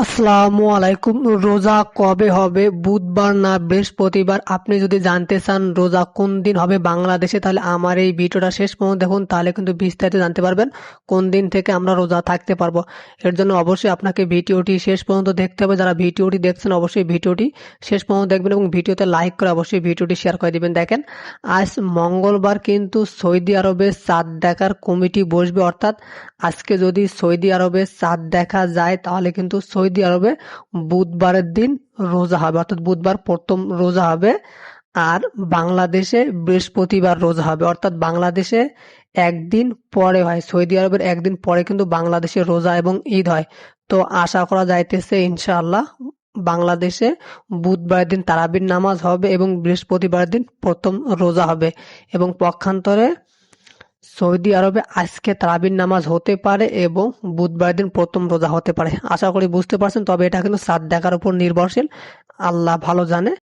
আসসালামু আলাইকুম। রোজা কবে হবে? বুধবার না বৃহস্পতিবার? আপনি যদি জানতে চান রোজা কোন দিন হবে বাংলাদেশে, তাহলে আমার এই ভিডিওটা শেষ পর্যন্ত দেখুন, তাহলে কিন্তু বিস্তারিত জানতে পারবেন কোন দিন থেকে আমরা রোজা থাকতে পারবো। এর জন্য অবশ্যই আপনাকে ভিডিওটি শেষ পর্যন্ত দেখতে হবে। যারা ভিডিওটি দেখছেন অবশ্যই ভিডিওটি শেষ পর্যন্ত দেখবেন এবং ভিডিওতে লাইক করে অবশ্যই ভিডিওটি শেয়ার করে দিবেন। দেখেন, আজ মঙ্গলবার কিন্তু সৌদি আরবে চাঁদ দেখার কমিটি বসবে, অর্থাৎ আজকে যদি সৌদি আরবে চাঁদ দেখা যায় তাহলে কিন্তু সৌদি আরবে বুধবারের দিন রোজা হবে, অর্থাৎ বুধবার প্রথম রোজা হবে। আর বাংলাদেশে বৃহস্পতিবার রোজা হবে, অর্থাৎ বাংলাদেশে একদিন পরে হয়, সৌদি আরবের একদিন পরে কিন্তু বাংলাদেশে রোজা এবং ঈদ হয়। তো আশা করা যাইতেছে ইনশাআল্লাহ বাংলাদেশে বুধবার দিন তারাবির নামাজ হবে এবং বৃহস্পতিবার দিন প্রথম রোজা হবে। এবং পক্ষান্তরে সৌদি আরবে আজকে তারাবির নামাজ হতে পারে এবং বুধবার দিন প্রথম রোজা হতে পারে। আশা করি বুঝতে পারছেন, তবে এটা কিন্তু চাঁদ দেখার উপর নির্ভরশীল, আল্লাহ ভালো জানে।